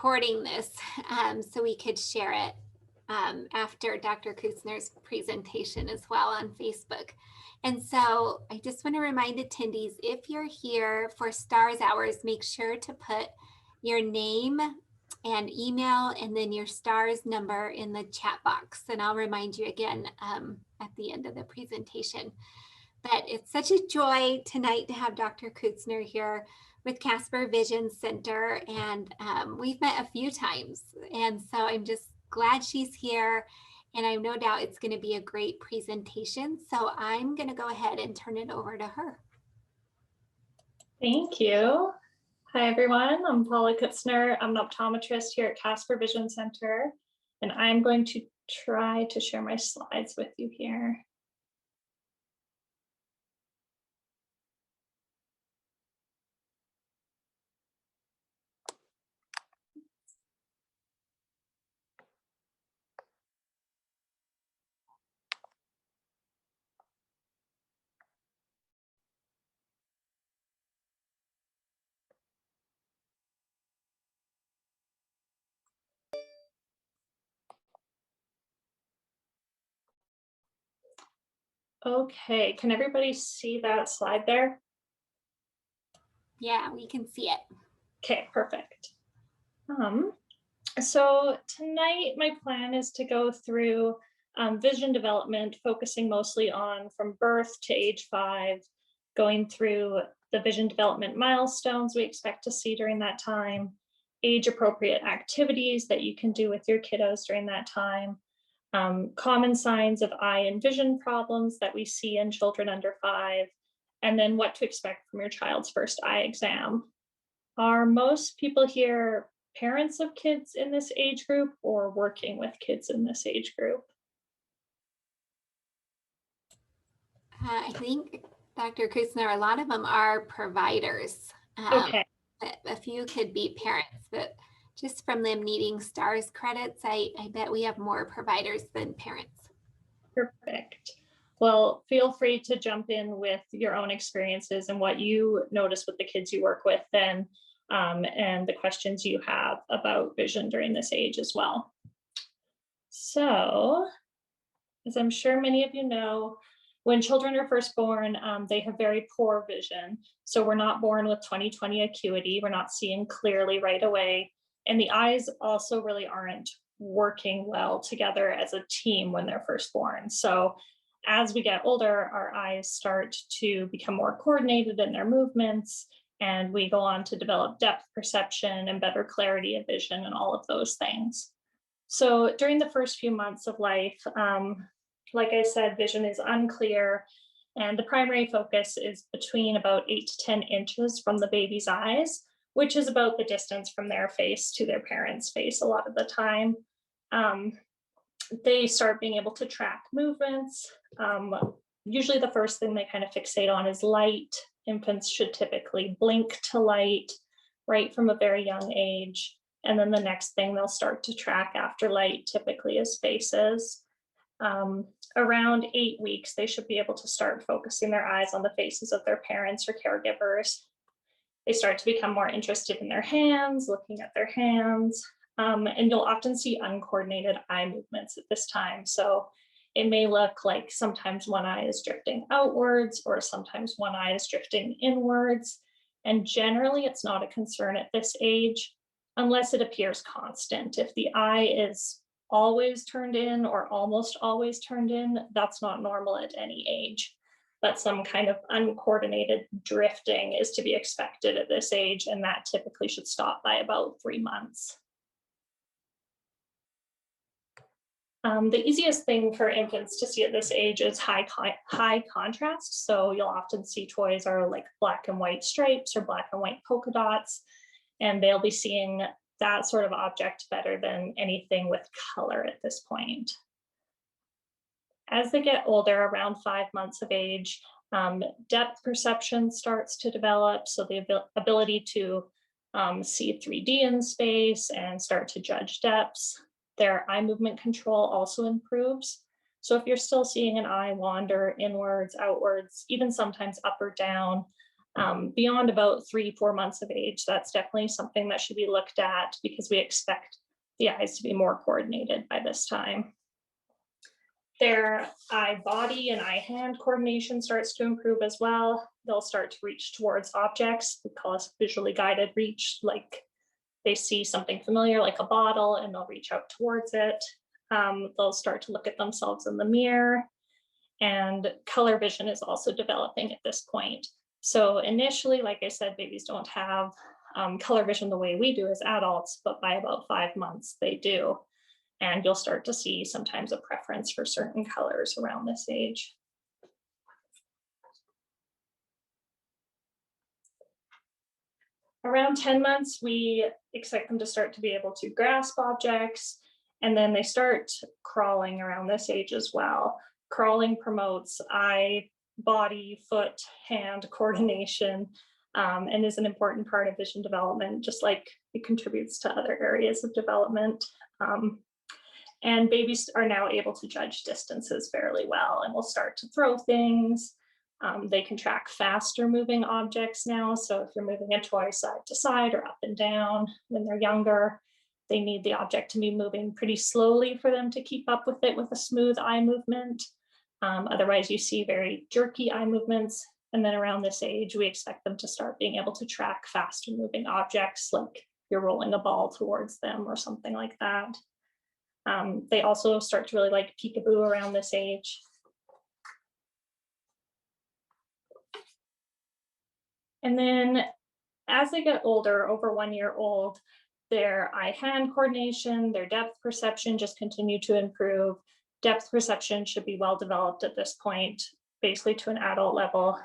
recording this so we could share it after Dr. Kutzner's presentation as well on Facebook. And so I just want to remind attendees, if you're here for STARS hours, make sure to put your name and email and then your STARS number in the chat box. And I'll remind you again at the end of the presentation. But it's such a joy tonight to have Dr. Kutzner here with Casper Vision Center. And we've met a few times. And so I'm just glad she's here. And I have no doubt it's going to be a great presentation. So I'm going to go ahead and turn it over to her. Thank you. Hi, everyone. I'm Paula Kutzer. I'm an optometrist here at Casper Vision Center. And I'm going to try to share my slides with you here. Okay, can everybody see that slide there? Yeah, we can see it. Okay, perfect. So tonight my plan is to go through vision development, focusing mostly on from birth to age 5, going through the vision development milestones we expect to see during that time, age-appropriate activities that you can do with your kiddos during that time, common signs of eye and vision problems that we see in children under 5, and then what to expect from your child's first eye exam. Are most people here parents of kids in this age group or working with kids in this age group? I think, Dr. Kutzner, a lot of them are providers. Okay. A few could be parents, but just from them needing STARS credits, I bet we have more providers than parents. Perfect. Well, feel free to jump in with your own experiences and what you notice with the kids you work with then, and the questions you have about vision during this age as well. So, as I'm sure many of you know, when children are first born, they have very poor vision. So we're not born with 20/20 acuity. We're not seeing clearly right away. And the eyes also really aren't working well together as a team when they're first born. So as we get older, our eyes start to become more coordinated in their movements, and we go on to develop depth perception and better clarity of vision and all of those things. So during the first few months of life, like I said, vision is unclear, and the primary focus is between about 8 to 10 inches from the baby's eyes, which is about the distance from their face to their parent's face a lot of the time. They start being able to track movements. Usually the first thing they kind of fixate on is light. Infants should typically blink to light right from a very young age. And then the next thing they'll start to track after light typically is faces. Around 8 weeks, they should be able to start focusing their eyes on the faces of their parents or caregivers. They start to become more interested in their hands, looking at their hands, and you'll often see uncoordinated eye movements at this time. So it may look like sometimes one eye is drifting outwards or sometimes one eye is drifting inwards. And generally, it's not a concern at this age unless it appears constant. If the eye is always turned in or almost always turned in, that's not normal at any age. But some kind of uncoordinated drifting is to be expected at this age, and that typically should stop by about 3 months. The easiest thing for infants to see at this age is high contrast. So you'll often see toys are like black and white stripes or black and white polka dots, and they'll be seeing that sort of object better than anything with color at this point. As they get older, around 5 months of age, depth perception starts to develop. So the ability to see 3D in space and start to judge depths. Their eye movement control also improves. So if you're still seeing an eye wander inwards, outwards, even sometimes up or down, Beyond about 3-4 months of age, that's definitely something that should be looked at because we expect the eyes to be more coordinated by this time. Their eye-body and eye-hand coordination starts to improve as well. They'll start to reach towards objects. We call this visually guided reach, like they see something familiar like a bottle and they'll reach out towards it. They'll start to look at themselves in the mirror, and color vision is also developing at this point. So initially, like I said, babies don't have color vision the way we do as adults, but by about 5 months they do. And you'll start to see sometimes a preference for certain colors around this age. Around 10 months, we expect them to start to be able to grasp objects, and then they start crawling around this age as well. Crawling promotes eye, body, foot, hand coordination, and is an important part of vision development, just like it contributes to other areas of development. And babies are now able to judge distances fairly well and will start to throw things. They can track faster moving objects now. So if you're moving a toy side to side or up and down when they're younger, they need the object to be moving pretty slowly for them to keep up with it with a smooth eye movement. Otherwise, you see very jerky eye movements. And then around this age, we expect them to start being able to track faster moving objects, like you're rolling a ball towards them or something like that. They also start to really like peekaboo around this age. And then as they get older, over 1 year old, their eye-hand coordination, their depth perception just continue to improve. Depth perception should be well developed at this point, basically to an adult level.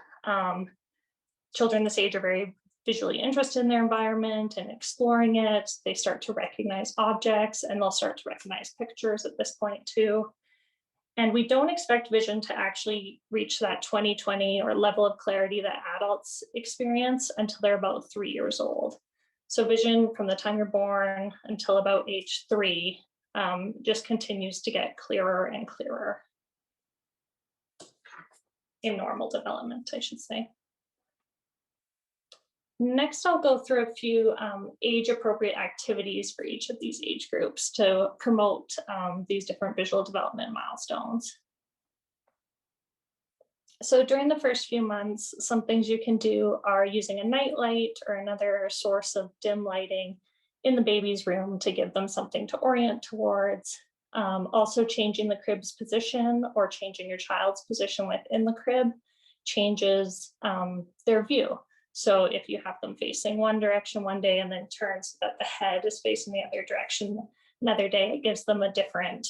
Children this age are very visually interested in their environment and exploring it. They start to recognize objects and they'll start to recognize pictures at this point too. And we don't expect vision to actually reach that 20/20 or level of clarity that adults experience until they're about 3 years old. So vision from the time you're born until about age 3 just continues to get clearer and clearer in normal development, I should say. Next, I'll go through a few age-appropriate activities for each of these age groups to promote these different visual development milestones. So during the first few months, some things you can do are using a night light or another source of dim lighting in the baby's room to give them something to orient towards. Also changing the crib's position or changing your child's position within the crib changes their view. So if you have them facing one direction one day and then turn so that the head is facing the other direction another day, it gives them a different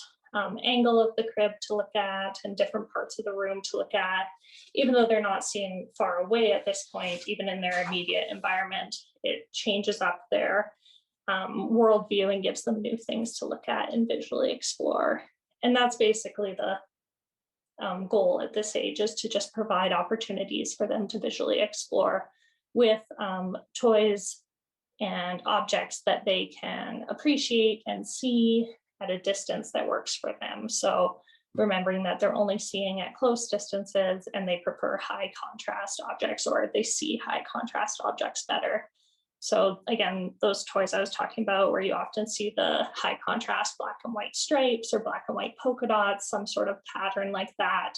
angle of the crib to look at and different parts of the room to look at. Even though they're not seeing far away at this point, even in their immediate environment, it changes up their worldview and gives them new things to look at and visually explore. And that's basically the goal at this age, is to just provide opportunities for them to visually explore with toys and objects that they can appreciate and see at a distance that works for them. So remembering that they're only seeing at close distances and they prefer high contrast objects, or they see high contrast objects better. So again, those toys I was talking about where you often see the high contrast black and white stripes or black and white polka dots, some sort of pattern like that,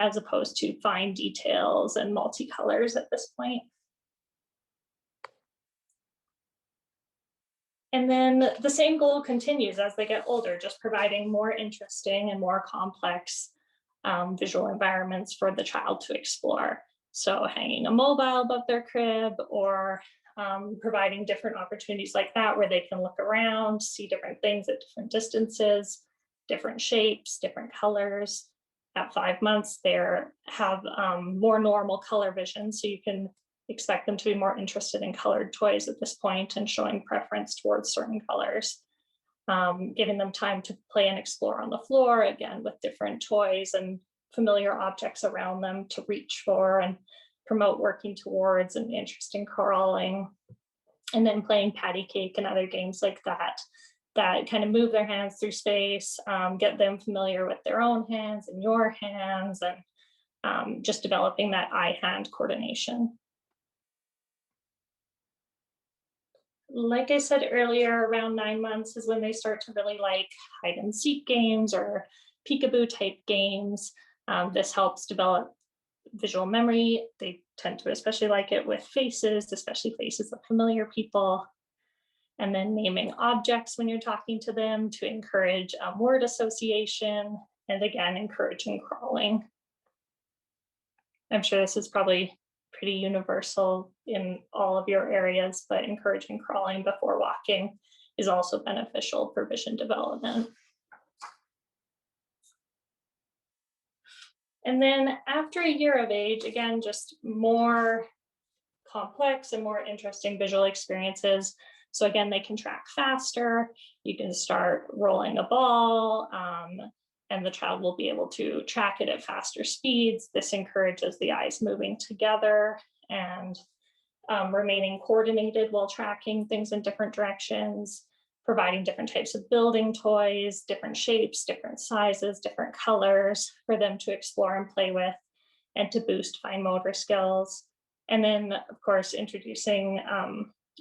as opposed to fine details and multicolors at this point. And then the same goal continues as they get older, just providing more interesting and more complex visual environments for the child to explore. So hanging a mobile above their crib, or providing different opportunities like that where they can look around, see different things at different distances, different shapes, different colors. At 5 months, they have more normal color vision, so you can expect them to be more interested in colored toys at this point and showing preference towards certain colors. Giving them time to play and explore on the floor, again, with different toys and familiar objects around them to reach for and promote working towards and interest in crawling. And then playing patty cake and other games like that, that kind of move their hands through space, get them familiar with their own hands and your hands, and just developing that eye-hand coordination. Like I said earlier, around 9 months is when they start to really like hide and seek games or peekaboo type games. This helps develop visual memory. They tend to especially like it with faces, especially faces of familiar people. And then naming objects when you're talking to them to encourage word association, and again, encouraging crawling. I'm sure this is probably pretty universal in all of your areas, but encouraging crawling before walking is also beneficial for vision development. And then after a year of age, again, just more complex and more interesting visual experiences. So again, they can track faster. You can start rolling a ball, and the child will be able to track it at faster speeds. This encourages the eyes moving together and remaining coordinated while tracking things in different directions, providing different types of building toys, different shapes, different sizes, different colors for them to explore and play with, and to boost fine motor skills. And then, of course, introducing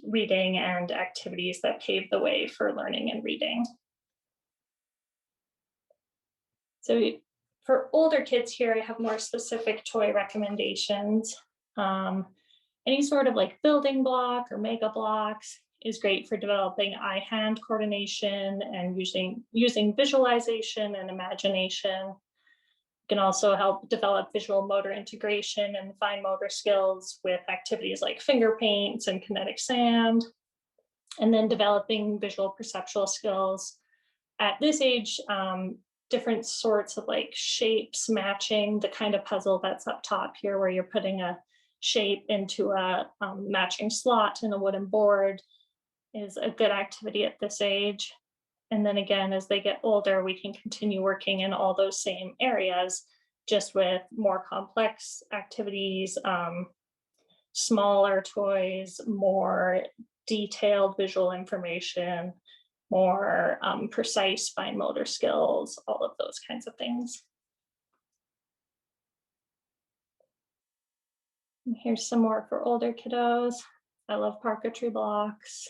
reading and activities that pave the way for learning and reading. So for older kids here, I have more specific toy recommendations. Any sort of like building block or mega blocks is great for developing eye-hand coordination and using visualization and imagination. Can also help develop visual motor integration and fine motor skills with activities like finger paints and kinetic sand, and then developing visual perceptual skills. At this age, different sorts of like shapes matching the kind of puzzle that's up top here, where you're putting a shape into a matching slot in a wooden board, is a good activity at this age. And then again, as they get older, we can continue working in all those same areas, just with more complex activities, smaller toys, more detailed visual information, more precise fine motor skills, all of those kinds of things. And here's some more for older kiddos. I love parquetry blocks.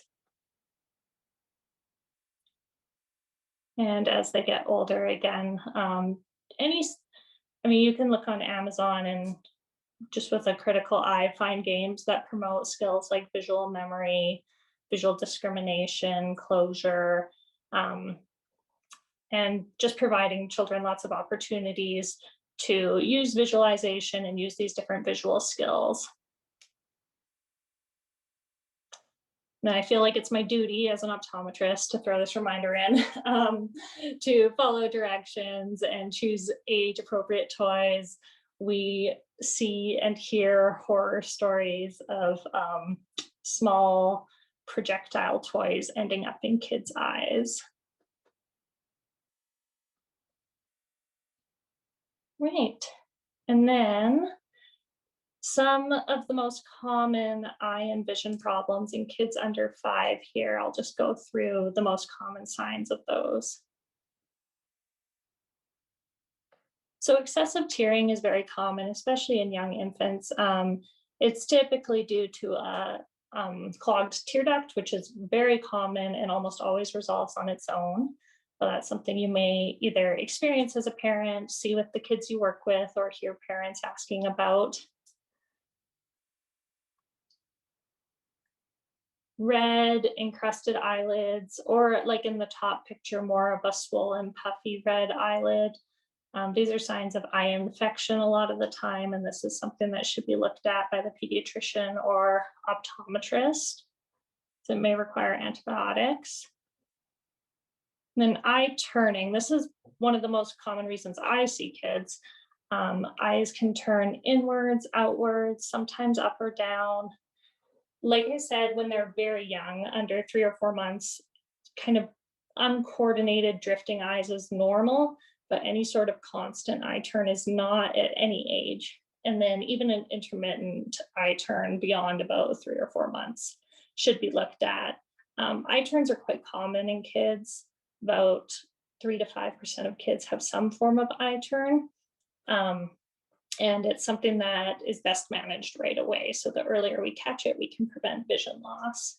And as they get older, again, you can look on Amazon and just with a critical eye, find games that promote skills like visual memory, visual discrimination, closure, and just providing children lots of opportunities to use visualization and use these different visual skills. And I feel like it's my duty as an optometrist to throw this reminder in, to follow directions and choose age appropriate toys. We see and hear horror stories of small projectile toys ending up in kids' eyes. Right. And then some of the most common eye and vision problems in kids under 5 here. I'll just go through the most common signs of those. So excessive tearing is very common, especially in young infants. It's typically due to a clogged tear duct, which is very common and almost always resolves on its own. But that's something you may either experience as a parent, see with the kids you work with, or hear parents asking about. Red encrusted eyelids, or like in the top picture, more of a swollen, puffy red eyelid. These are signs of eye infection a lot of the time, and this is something that should be looked at by the pediatrician or optometrist. So it may require antibiotics. And then eye turning. This is one of the most common reasons I see kids. Eyes can turn inwards, outwards, sometimes up or down. Like I said, when they're very young, under 3 or 4 months, kind of uncoordinated drifting eyes is normal, but any sort of constant eye turn is not at any age. And then even an intermittent eye turn beyond about 3 or 4 months should be looked at. Eye turns are quite common in kids. About 3 to 5% of kids have some form of eye turn. And it's something that is best managed right away. So the earlier we catch it, we can prevent vision loss.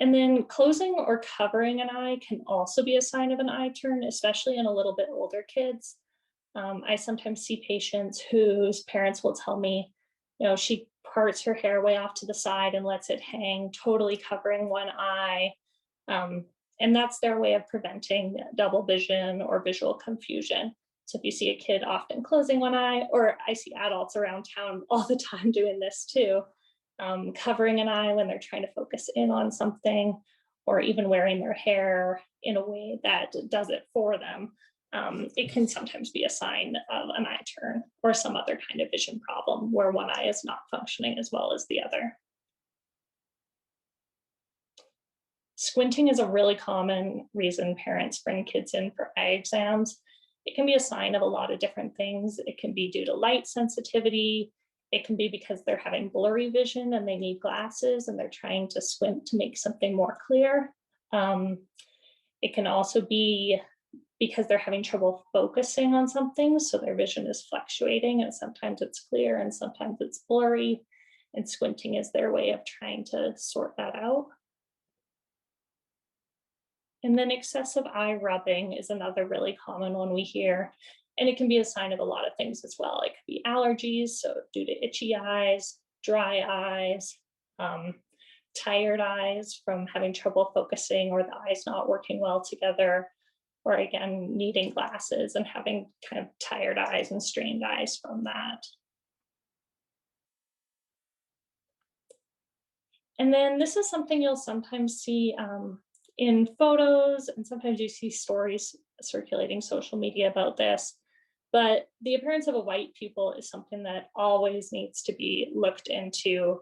And then closing or covering an eye can also be a sign of an eye turn, especially in a little bit older kids. I sometimes see patients whose parents will tell me, she parts her hair way off to the side and lets it hang, totally covering one eye. And that's their way of preventing double vision or visual confusion. So if you see a kid often closing one eye, or I see adults around town all the time doing this too, covering an eye when they're trying to focus in on something, or even wearing their hair in a way that does it for them, it can sometimes be a sign of an eye turn or some other kind of vision problem where one eye is not functioning as well as the other. Squinting is a really common reason parents bring kids in for eye exams. It can be a sign of a lot of different things. It can be due to light sensitivity. It can be because they're having blurry vision and they need glasses and they're trying to squint to make something more clear. It can also be because they're having trouble focusing on something, so their vision is fluctuating and sometimes it's clear and sometimes it's blurry, and squinting is their way of trying to sort that out. And then excessive eye rubbing is another really common one we hear. And it can be a sign of a lot of things as well. It could be allergies, so due to itchy eyes, dry eyes, tired eyes from having trouble focusing or the eyes not working well together, or again, needing glasses and having kind of tired eyes and strained eyes from that. And then this is something you'll sometimes see in photos, and sometimes you see stories circulating social media about this, but the appearance of a white pupil is something that always needs to be looked into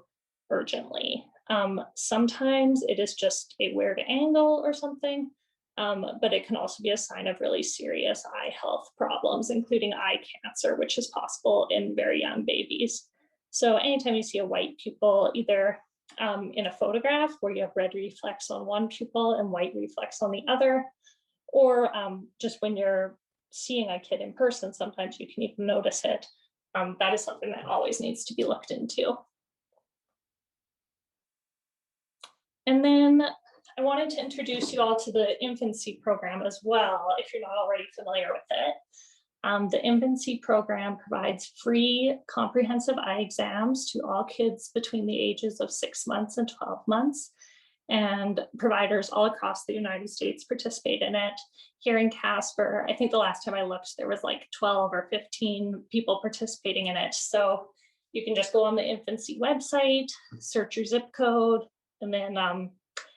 urgently. Sometimes it is just a weird angle or something, but it can also be a sign of really serious eye health problems, including eye cancer, which is possible in very young babies. So anytime you see a white pupil, either in a photograph where you have red reflex on one pupil and white reflex on the other, or just when you're seeing a kid in person, sometimes you can even notice it. That is something that always needs to be looked into. And then I wanted to introduce you all to the infancy program as well, if you're not already familiar with it. The infancy program provides free comprehensive eye exams to all kids between the ages of 6 months and 12 months. And providers all across the United States participate in it. Here in Casper, I think the last time I looked, there was like 12 or 15 people participating in it. So you can just go on the infancy website, search your zip code, and then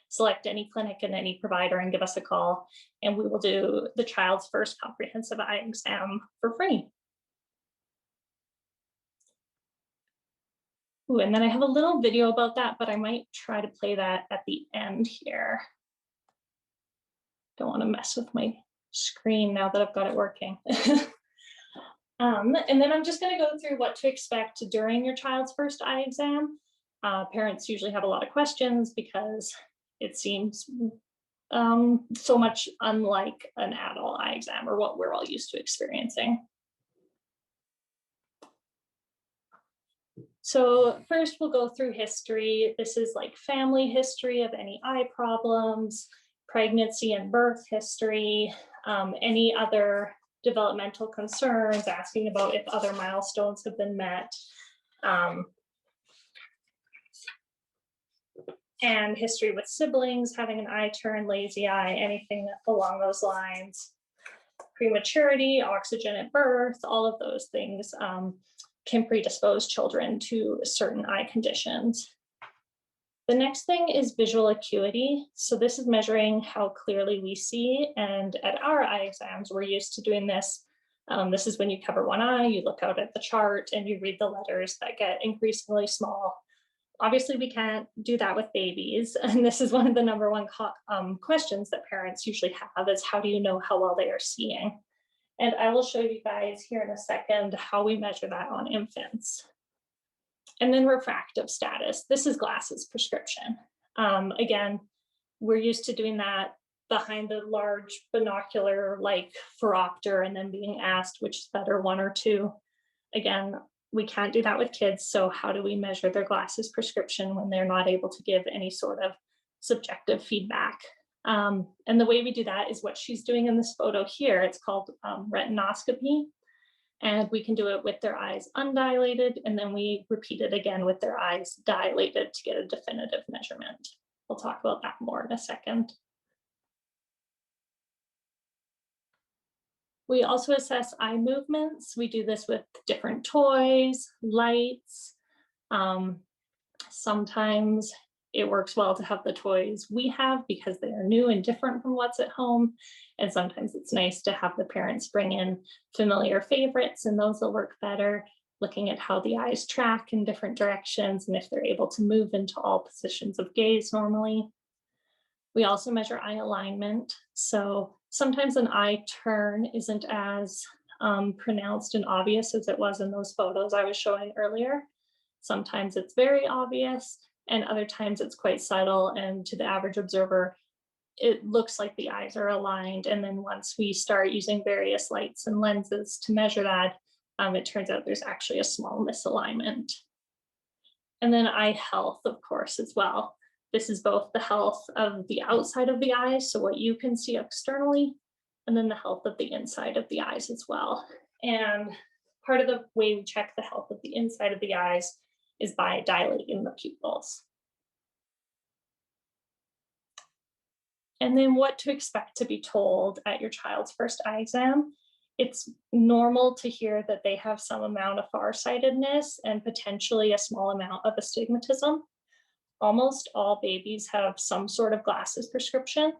select any clinic and any provider and give us a call, and we will do the child's first comprehensive eye exam for free. Ooh, and then I have a little video about that, but I might try to play that at the end here. Don't want to mess with my screen now that I've got it working. And then I'm just going to go through what to expect during your child's first eye exam. Parents usually have a lot of questions because it seems so much unlike an adult eye exam or what we're all used to experiencing. So first we'll go through history. This is like family history of any eye problems, pregnancy and birth history, any other developmental concerns, asking about if other milestones have been met. And history with siblings, having an eye turn, lazy eye, anything along those lines. Prematurity, oxygen at birth, all of those things can predispose children to certain eye conditions. The next thing is visual acuity. So this is measuring how clearly we see. And at our eye exams, we're used to doing this. This is when you cover one eye, you look out at the chart and you read the letters that get increasingly small. Obviously, we can't do that with babies. And this is one of the number one questions that parents usually have is how do you know how well they are seeing? And I will show you guys here in a second how we measure that on infants. And then refractive status. This is glasses prescription. Again, we're used to doing that behind the large binocular like phoropter and then being asked which is better, one or two. Again, we can't do that with kids. So how do we measure their glasses prescription when they're not able to give any sort of subjective feedback. And the way we do that is what she's doing in this photo here. It's called retinoscopy. And we can do it with their eyes undilated, and then we repeat it again with their eyes dilated to get a definitive measurement. We'll talk about that more in a second. We also assess eye movements. We do this with different toys, lights. Sometimes it works well to have the toys we have because they are new and different from what's at home. And sometimes it's nice to have the parents bring in familiar favorites, and those will work better, looking at how the eyes track in different directions and if they're able to move into all positions of gaze normally. We also measure eye alignment. So sometimes an eye turn isn't as pronounced and obvious as it was in those photos I was showing earlier. Sometimes it's very obvious, and other times it's quite subtle, and to the average observer, it looks like the eyes are aligned. And then once we start using various lights and lenses to measure that, it turns out there's actually a small misalignment. And then eye health, of course, as well. This is both the health of the outside of the eyes, so what you can see externally, and then the health of the inside of the eyes as well. And part of the way we check the health of the inside of the eyes is by dilating the pupils. And then what to expect to be told at your child's first eye exam. It's normal to hear that they have some amount of farsightedness and potentially a small amount of astigmatism. Almost all babies have some sort of glasses prescription,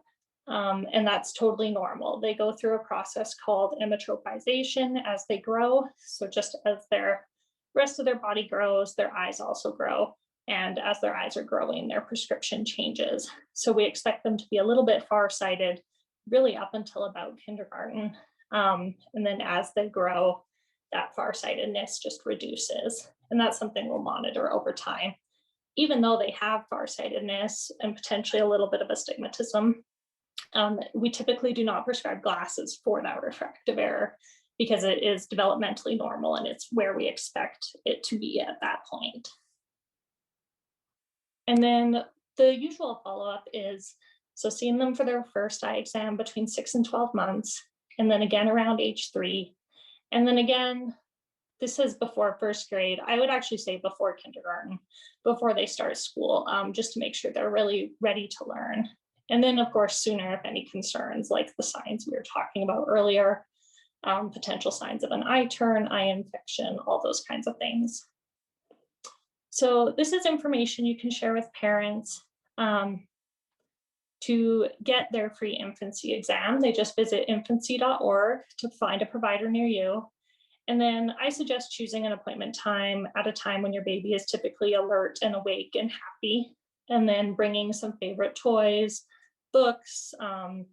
and that's totally normal. They go through a process called emmetropization as they grow. So just as their rest of their body grows, their eyes also grow. And as their eyes are growing, their prescription changes. So we expect them to be a little bit farsighted, really up until about kindergarten. And then as they grow, that farsightedness just reduces. And that's something we'll monitor over time. Even though they have farsightedness and potentially a little bit of astigmatism, we typically do not prescribe glasses for that refractive error because it is developmentally normal and it's where we expect it to be at that point. And then the usual follow-up is, so seeing them for their first eye exam between 6 and 12 months, and then again around age 3. And then again, this is before first grade. I would actually say before kindergarten, before they start school, just to make sure they're really ready to learn. And then of course, sooner if any concerns like the signs we were talking about earlier, potential signs of an eye turn, eye infection, all those kinds of things. So this is information you can share with parents to get their free infancy exam. They just visit infancy.org to find a provider near you. And then I suggest choosing an appointment time at a time when your baby is typically alert and awake and happy, and then bringing some favorite toys, books, a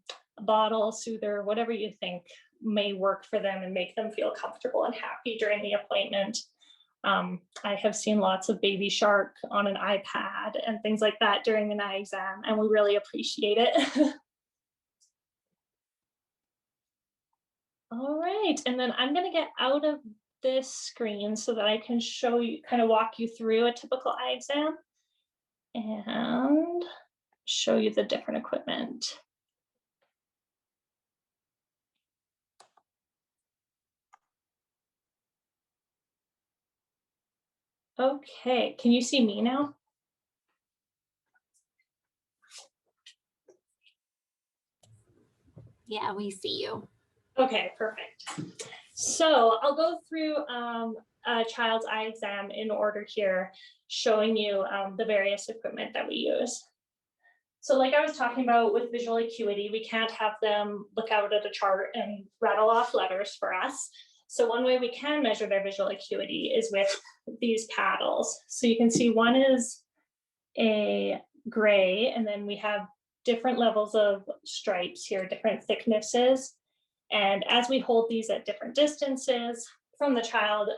bottle, soother, whatever you think may work for them and make them feel comfortable and happy during the appointment. I have seen lots of Baby Shark on an iPad and things like that during an eye exam, and we really appreciate it. All right, and then I'm going to get out of this screen so that I can show you, kind of walk you through a typical eye exam and show you the different equipment. Okay, can you see me now? Yeah, we see you. Okay, perfect. So I'll go through a child's eye exam in order here, showing you the various equipment that we use. So like I was talking about with visual acuity, we can't have them look out at a chart and rattle off letters for us. So one way we can measure their visual acuity is with these paddles. So you can see one is a gray, and then we have different levels of stripes here, different thicknesses. And as we hold these at different distances from the child,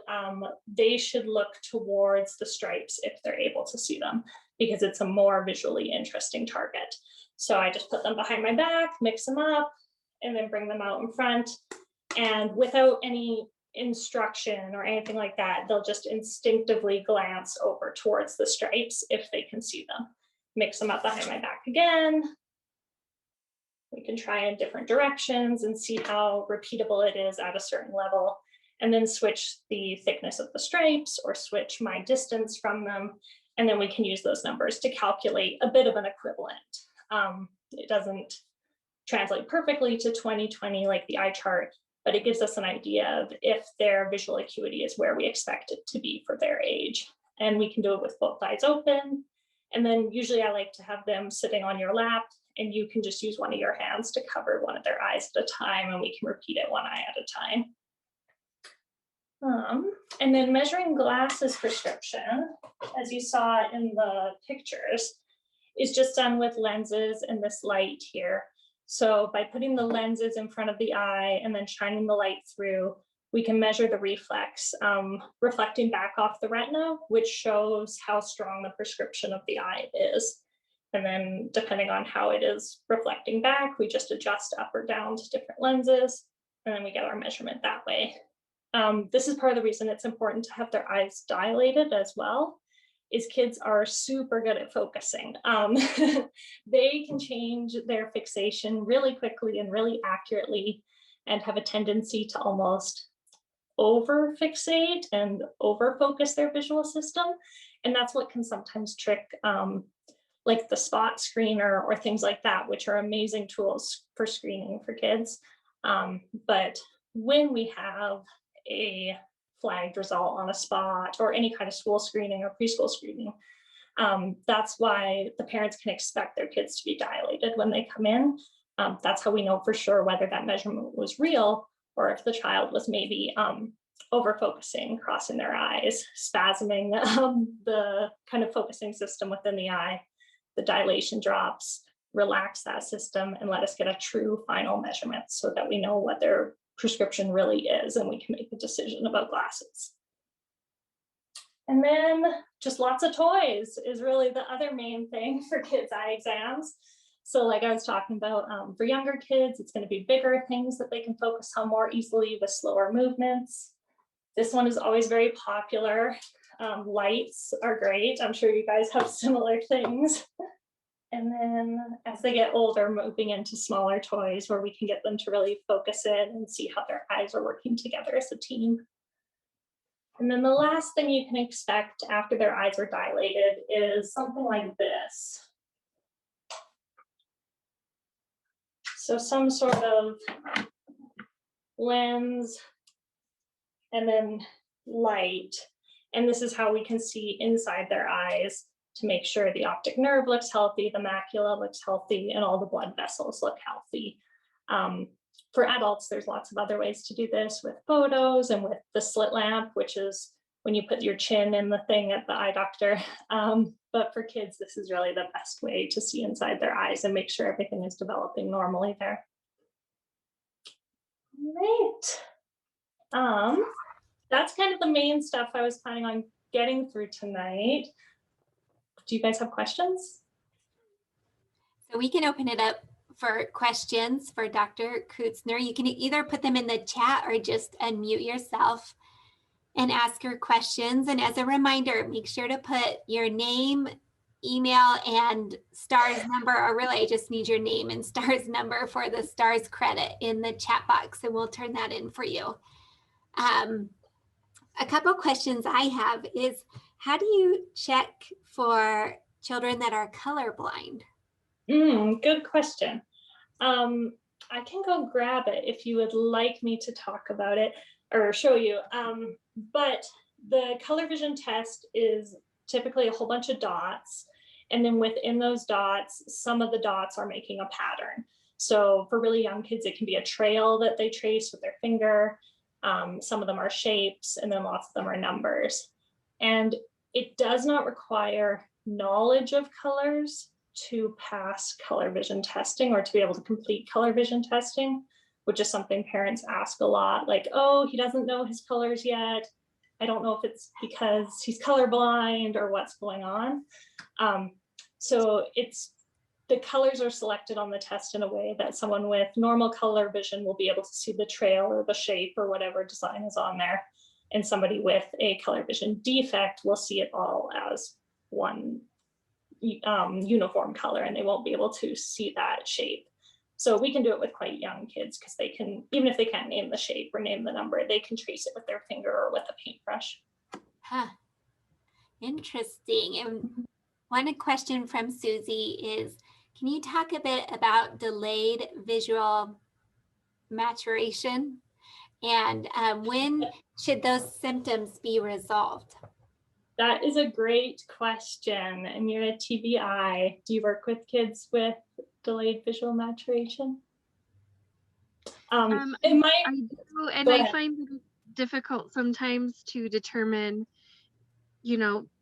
they should look towards the stripes if they're able to see them, because it's a more visually interesting target. So I just put them behind my back, mix them up, and then bring them out in front. And without any instruction or anything like that, they'll just instinctively glance over towards the stripes if they can see them. mix them up behind my back again. We can try in different directions and see how repeatable it is at a certain level, and then switch the thickness of the stripes or switch my distance from them. And then we can use those numbers to calculate a bit of an equivalent. It doesn't translate perfectly to 20/20 like the eye chart, but it gives us an idea of if their visual acuity is where we expect it to be for their age. And we can do it with both eyes open. And then usually I like to have them sitting on your lap, and you can just use one of your hands to cover one of their eyes at a time, and we can repeat it one eye at a time. And then measuring glasses prescription, as you saw in the pictures, is just done with lenses and this light here. So by putting the lenses in front of the eye and then shining the light through, we can measure the reflex, reflecting back off the retina, which shows how strong the prescription of the eye is. And then depending on how it is reflecting back, we just adjust up or down to different lenses, and then we get our measurement that way. This is part of the reason it's important to have their eyes dilated as well, is kids are super good at focusing. They can change their fixation really quickly and really accurately, and have a tendency to almost over fixate and over focus their visual system. And that's what can sometimes trick like the spot screener or things like that, which are amazing tools for screening for kids. But when we have a flagged result on a spot or any kind of school screening or preschool screening, that's why the parents can expect their kids to be dilated when they come in. That's how we know for sure whether that measurement was real, or if the child was maybe over focusing, crossing their eyes, spasming the kind of focusing system within the eye. The dilation drops, relax that system, and let us get a true final measurement so that we know what their prescription really is, and we can make a decision about glasses. And then just lots of toys is really the other main thing for kids' eye exams. So like I was talking about, for younger kids, it's going to be bigger things that they can focus on more easily with slower movements. This one is always very popular. Lights are great. I'm sure you guys have similar things. And then as they get older, moving into smaller toys where we can get them to really focus in and see how their eyes are working together as a team. And then the last thing you can expect after their eyes are dilated is something like this. So some sort of lens and then light. And this is how we can see inside their eyes to make sure the optic nerve looks healthy, the macula looks healthy, and all the blood vessels look healthy. For adults, there's lots of other ways to do this with photos and with the slit lamp, which is when you put your chin in the thing at the eye doctor. But for kids, this is really the best way to see inside their eyes and make sure everything is developing normally there. Right. That's kind of the main stuff I was planning on getting through tonight. Do you guys have questions? So we can open it up for questions for Dr. Kutzer. You can either put them in the chat or just unmute yourself and ask your questions. And as a reminder, make sure to put your name, email, and STARS number, or really I just need your name and STARS number for the STARS credit in the chat box, and we'll turn that in for you. A couple questions I have is, how do you check for children that are colorblind? Good question. I can go grab it if you would like me to talk about it or show you. But the color vision test is typically a whole bunch of dots. And then within those dots, some of the dots are making a pattern. So for really young kids, it can be a trail that they trace with their finger. Some of them are shapes, and then lots of them are numbers. And it does not require knowledge of colors to pass color vision testing or to be able to complete color vision testing, which is something parents ask a lot, like, oh, he doesn't know his colors yet. I don't know if it's because he's colorblind or what's going on. So the colors are selected on the test in a way that someone with normal color vision will be able to see the trail or the shape or whatever design is on there. And somebody with a color vision defect will see it all as one uniform color, and they won't be able to see that shape. So we can do it with quite young kids because they can, even if they can't name the shape or name the number, they can trace it with their finger or with a paintbrush. Huh. Interesting. And one question from Susie is, can you talk a bit about delayed visual maturation? And when should those symptoms be resolved? That is a great question. And you're a TBI. Do you work with kids with delayed visual maturation? I do, and I find it difficult sometimes to determine,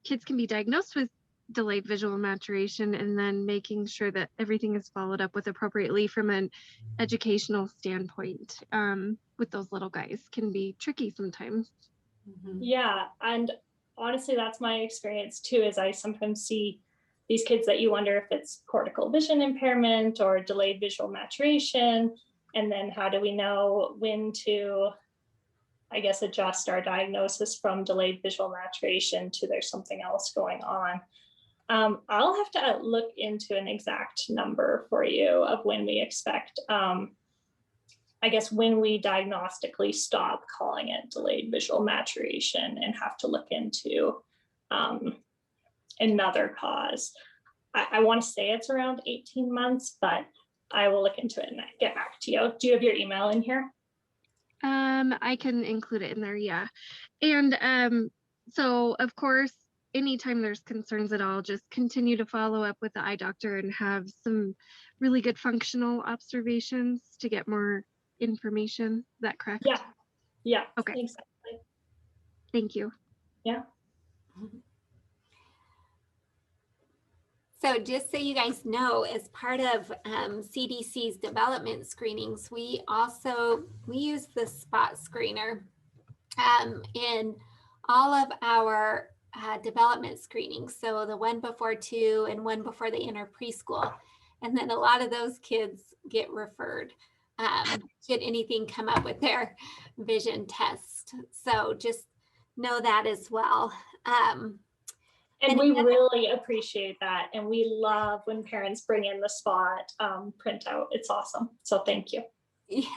kids can be diagnosed with delayed visual maturation, and then making sure that everything is followed up with appropriately from an educational standpoint with those little guys can be tricky sometimes. Yeah, and honestly, that's my experience too, is I sometimes see these kids that you wonder if it's cortical vision impairment or delayed visual maturation. And then how do we know when to, I guess, adjust our diagnosis from delayed visual maturation to there's something else going on? I'll have to look into an exact number for you of when we expect, I guess, when we diagnostically stop calling it delayed visual maturation and have to look into another cause. I want to say it's around 18 months, but I will look into it and get back to you. Do you have your email in here? I can include it in there, yeah. And so of course, anytime there's concerns at all, just continue to follow up with the eye doctor and have some really good functional observations to get more information. Is that correct? Yeah. Okay. Exactly. Thank you. Yeah. So just so you guys know, as part of CDC's development screenings, we use the spot screener in all of our development screenings. So the one before 2 and one before they enter preschool. And then a lot of those kids get referred should anything come up with their vision test. So just know that as well. And we really appreciate that. And we love when parents bring in the spot printout. It's awesome. So thank you. Yes.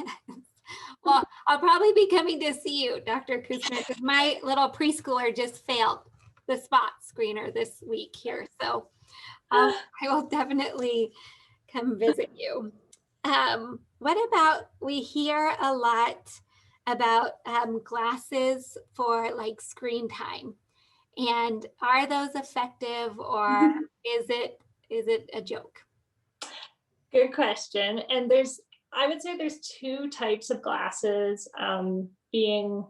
Well, I'll probably be coming to see you, Dr. Kutzer, because my little preschooler just failed the spot screener this week here. So I will definitely come visit you. What about, we hear a lot about glasses for like screen time. And are those effective, or is it a joke? Good question. And I would say there's 2 types of glasses being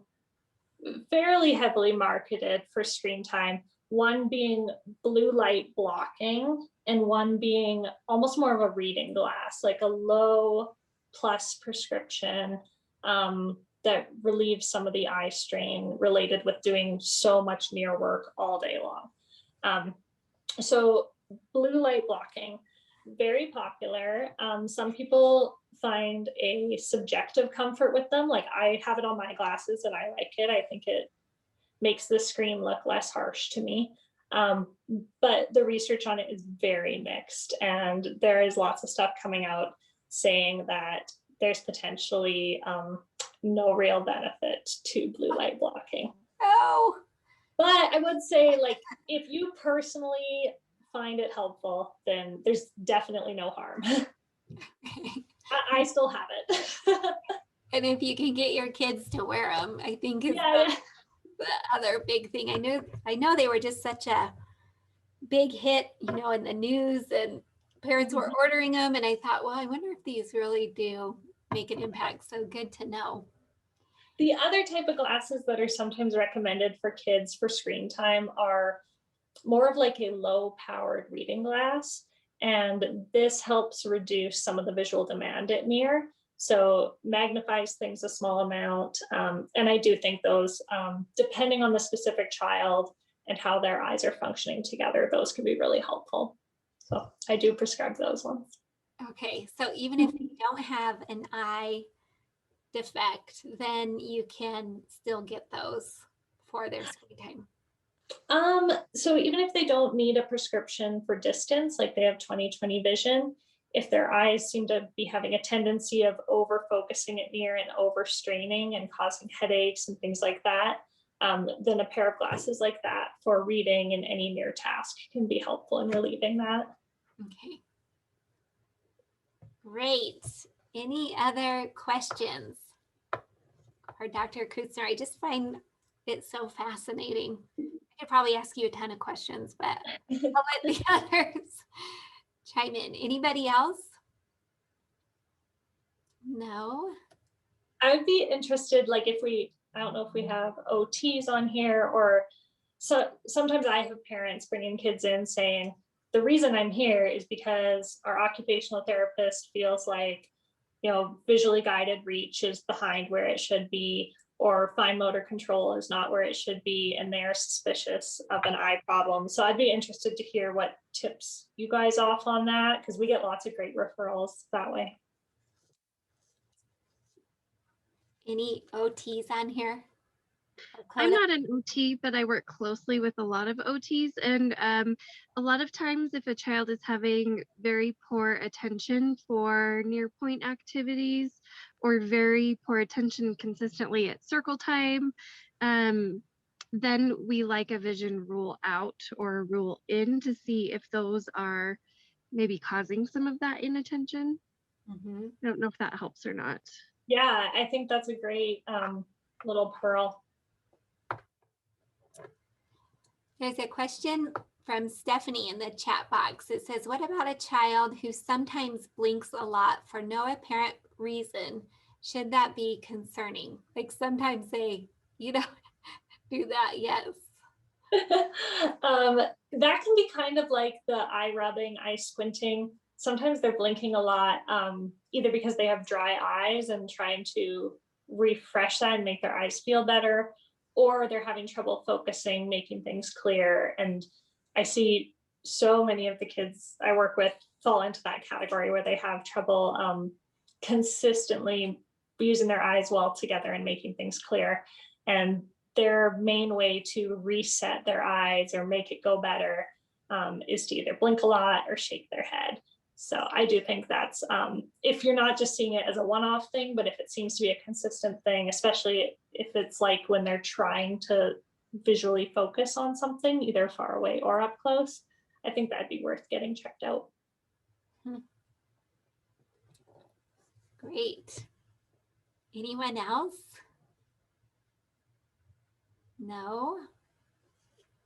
fairly heavily marketed for screen time. One being blue light blocking, and one being almost more of a reading glass, like a low plus prescription that relieves some of the eye strain related with doing so much near work all day long. So blue light blocking, very popular. Some people find a subjective comfort with them. Like I have it on my glasses and I like it. I think it makes the screen look less harsh to me. But the research on it is very mixed. And there is lots of stuff coming out saying that there's potentially no real benefit to blue light blocking. Oh. But I would say, like, if you personally find it helpful, then there's definitely no harm. I still have it. And if you can get your kids to wear them, I think is the other big thing. I know they were just such a big hit, in the news, and parents were ordering them. And I thought, well, I wonder if these really do make an impact. So good to know. The other type of glasses that are sometimes recommended for kids for screen time are more of like a low powered reading glass. And this helps reduce some of the visual demand at near. So magnifies things a small amount. And I do think those, depending on the specific child and how their eyes are functioning together, those can be really helpful. So I do prescribe those ones. Okay, so even if you don't have an eye defect, then you can still get those for their screen time. So even if they don't need a prescription for distance, like they have 20/20 vision, if their eyes seem to be having a tendency of over focusing at near and over straining and causing headaches and things like that, then a pair of glasses like that for reading and any near task can be helpful in relieving that. Okay. Great. Any other questions for Dr. Kutzer? I just find it so fascinating. I could probably ask you a ton of questions, but I'll let the others chime in. Anybody else? No? I would be interested, like I don't know if we have OTs on here, or so sometimes I have parents bringing kids in saying, the reason I'm here is because our occupational therapist feels like, visually guided reach is behind where it should be, or fine motor control is not where it should be, and they're suspicious of an eye problem. So I'd be interested to hear what tips you guys off on that, because we get lots of great referrals that way. Any OTs on here? I'm not an OT, but I work closely with a lot of OTs. And a lot of times if a child is having very poor attention for near point activities or very poor attention consistently at circle time, then we like a vision rule out or rule in to see if those are maybe causing some of that inattention. Mm-hmm. I don't know if that helps or not. Yeah, I think that's a great little pearl. There's a question from Stephanie in the chat box. It says, what about a child who sometimes blinks a lot for no apparent reason? Should that be concerning? Like sometimes they, do that, yes. That can be kind of like the eye rubbing, eye squinting. Sometimes they're blinking a lot, either because they have dry eyes and trying to refresh that and make their eyes feel better, or they're having trouble focusing, making things clear. And I see so many of the kids I work with fall into that category where they have trouble consistently using their eyes well together and making things clear. And their main way to reset their eyes or make it go better is to either blink a lot or shake their head. So I do think that's, if you're not just seeing it as a one-off thing, but if it seems to be a consistent thing, especially if it's like when they're trying to visually focus on something, either far away or up close, I think that'd be worth getting checked out. Great. Anyone else? No?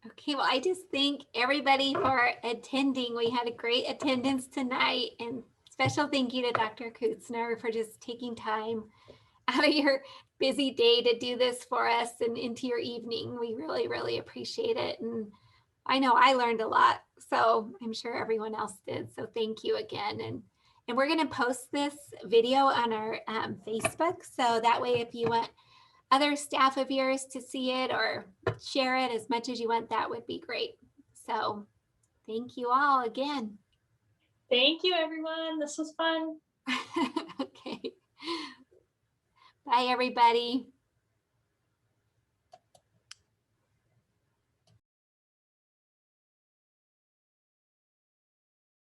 Okay, well, I just thank everybody for attending. We had a great attendance tonight, and special thank you to Dr. Kutzer for just taking time out of your busy day to do this for us and into your evening. We really, really appreciate it. And I know I learned a lot, so I'm sure everyone else did. So thank you again. And we're going to post this video on our Facebook. So that way, if you want other staff of yours to see it or share it as much as you want, that would be great. So thank you all again. Thank you, everyone. This was fun. Okay. Bye, everybody.